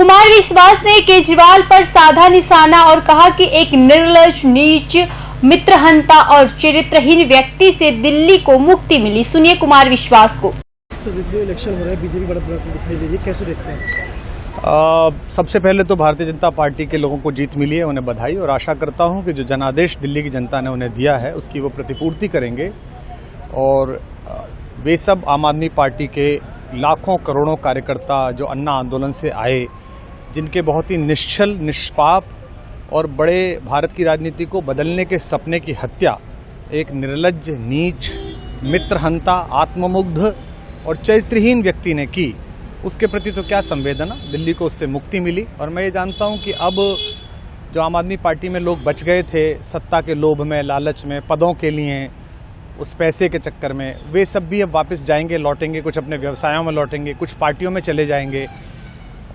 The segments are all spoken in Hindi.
कुमार विश्वास ने केजरीवाल पर साधा निशाना और कहा कि एक निर्लज्ज, नीच, मित्रहंता और चरित्रहीन व्यक्ति से दिल्ली को मुक्ति मिली। सुनिए कुमार विश्वास को। जिसमें इलेक्शन हो रहा है, बीजेपी बढ़त दिखाई दे रही है, कैसे देखते हैं? सबसे पहले तो भारतीय जनता पार्टी के लोगों को जीत मिली है, उन्हें बधाई, और आशा करता हूं कि जो जनादेश दिल्ली की जनता ने उन्हें दिया है उसकी वो प्रतिपूर्ति करेंगे। और वे सब आम आदमी पार्टी के लाखों करोड़ों कार्यकर्ता जो अन्ना आंदोलन से आए, जिनके बहुत ही निश्चल, निष्पाप और बड़े भारत की राजनीति को बदलने के सपने की हत्या एक निर्लज्ज, नीच, मित्रहंता, आत्ममुग्ध और चरित्रहीन व्यक्ति ने की, उसके प्रति तो क्या संवेदना। दिल्ली को उससे मुक्ति मिली। और मैं ये जानता हूं कि अब जो आम आदमी पार्टी में लोग बच गए थे सत्ता के लोभ में, लालच में, पदों के लिए, उस पैसे के चक्कर में, वे सब भी अब वापस जाएंगे, लौटेंगे, कुछ अपने व्यवसायों में लौटेंगे, कुछ पार्टियों में चले जाएंगे।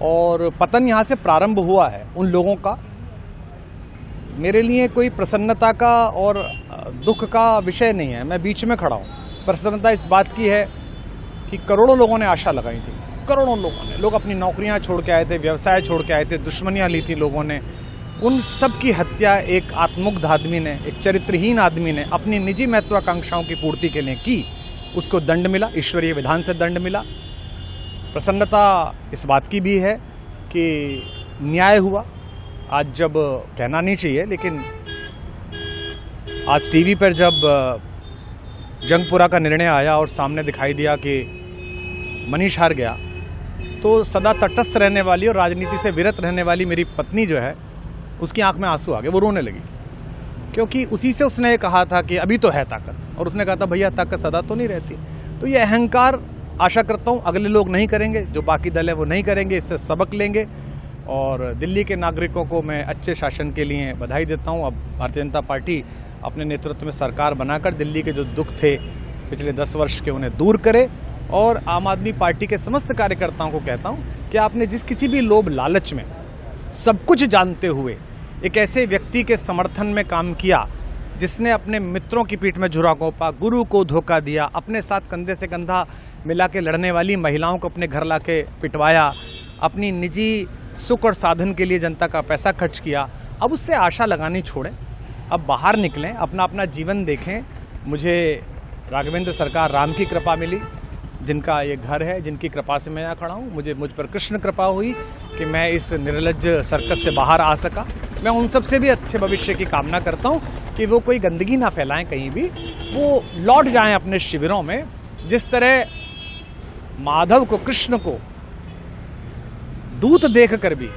और पतन यहाँ से प्रारंभ हुआ है उन लोगों का। मेरे लिए कोई प्रसन्नता का और दुख का विषय नहीं है, मैं बीच में खड़ा हूँ। प्रसन्नता इस बात की है कि करोड़ों लोगों ने आशा लगाई थी, करोड़ों लोग अपनी नौकरियां छोड़ के आए थे, व्यवसाय छोड़ के आए थे, दुश्मनियां ली थी लोगों ने। उन सब की हत्या एक आत्ममुग्ध आदमी ने, एक चरित्रहीन आदमी ने अपनी निजी महत्वाकांक्षाओं की पूर्ति के लिए की। उसको दंड मिला, ईश्वरीय विधान से दंड मिला। प्रसन्नता इस बात की भी है कि न्याय हुआ। आज जब कहना नहीं चाहिए, लेकिन आज टीवी पर जब जंगपुरा का निर्णय आया और सामने दिखाई दिया कि मनीष हार गया, तो सदा तटस्थ रहने वाली और राजनीति से विरत रहने वाली मेरी पत्नी जो है, उसकी आंख में आंसू आ गए, वो रोने लगी। क्योंकि उसी से उसने ये कहा था कि अभी तो है ताकत, और उसने कहा था भैया ताकत सदा तो नहीं रहती। तो ये अहंकार आशा करता हूँ अगले लोग नहीं करेंगे, जो बाकी दल है वो नहीं करेंगे, इससे सबक लेंगे। और दिल्ली के नागरिकों को मैं अच्छे शासन के लिए बधाई देता हूँ। अब भारतीय जनता पार्टी अपने नेतृत्व में सरकार बनाकर दिल्ली के जो दुख थे पिछले 10 वर्ष के, उन्हें दूर करे। और आम आदमी पार्टी के समस्त कार्यकर्ताओं को कहता हूं कि आपने जिस किसी भी लोभ लालच में, सब कुछ जानते हुए एक ऐसे व्यक्ति के समर्थन में काम किया जिसने अपने मित्रों की पीठ में झुरा घोंपा, गुरु को धोखा दिया, अपने साथ कंधे से कंधा मिला के लड़ने वाली महिलाओं को अपने घर ला के पिटवाया, अपनी निजी सुख और साधन के लिए जनता का पैसा खर्च किया, अब उससे आशा लगानी छोड़ें, अब बाहर निकलें, अपना अपना जीवन देखें। मुझे राघवेंद्र सरकार राम की कृपा मिली, जिनका ये घर है, जिनकी कृपा से मैं यहाँ खड़ा हूँ। मुझ पर कृष्ण कृपा हुई कि मैं इस निर्लज्ज सर्कस से बाहर आ सका। मैं उन सब से भी अच्छे भविष्य की कामना करता हूँ कि वो कोई गंदगी ना फैलाएं कहीं भी, वो लौट जाएं अपने शिविरों में। जिस तरह माधव को, कृष्ण को दूत देख कर भी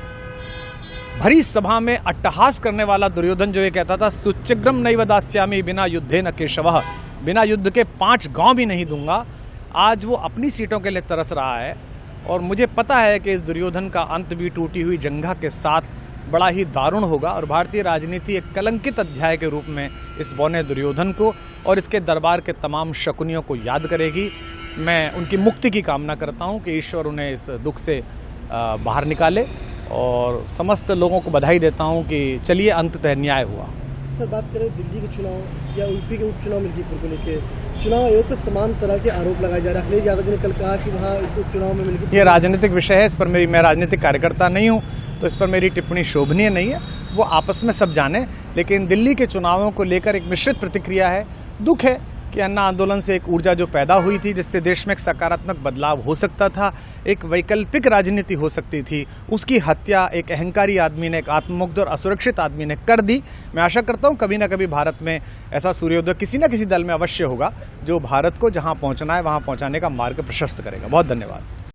भरी सभा में अट्टहास करने वाला दुर्योधन जो ये कहता था सुचिग्रम नैव दास्यामि बिना युद्धे न केशवः, बिना युद्ध के 5 गांव भी नहीं दूंगा, आज वो अपनी सीटों के लिए तरस रहा है। और मुझे पता है कि इस दुर्योधन का अंत भी टूटी हुई जंघा के साथ बड़ा ही दारुण होगा। और भारतीय राजनीति एक कलंकित अध्याय के रूप में इस बौने दुर्योधन को और इसके दरबार के तमाम शकुनियों को याद करेगी। मैं उनकी मुक्ति की कामना करता हूं कि ईश्वर उन्हें इस दुख से बाहर निकाले, और समस्त लोगों को बधाई देता हूं कि चलिए अंततः न्याय हुआ। सर, बात करें दिल्ली के चुनाव या यूपी के उपचुनाव मिल्कीपुर को लेकर, चुनाव आयोग पर तमाम तरह के आरोप लगाए जा रहे हैं। अखिलेश यादव ने कल कहा कि वहाँ उपचुनाव में मिल्कीपुर, ये राजनीतिक विषय है, इस पर मैं राजनीतिक कार्यकर्ता नहीं हूँ, तो इस पर मेरी टिप्पणी शोभनीय नहीं है। वो आपस में सब जाने। लेकिन दिल्ली के चुनावों को लेकर एक मिश्रित प्रतिक्रिया है। दुख है कि अन्ना आंदोलन से एक ऊर्जा जो पैदा हुई थी, जिससे देश में एक सकारात्मक बदलाव हो सकता था, एक वैकल्पिक राजनीति हो सकती थी, उसकी हत्या एक अहंकारी आदमी ने, एक आत्ममुग्ध और असुरक्षित आदमी ने कर दी। मैं आशा करता हूं कभी ना कभी भारत में ऐसा सूर्योदय किसी न किसी दल में अवश्य होगा, जो भारत को जहां पहुंचना है वहां पहुंचाने का मार्ग प्रशस्त करेगा। बहुत धन्यवाद।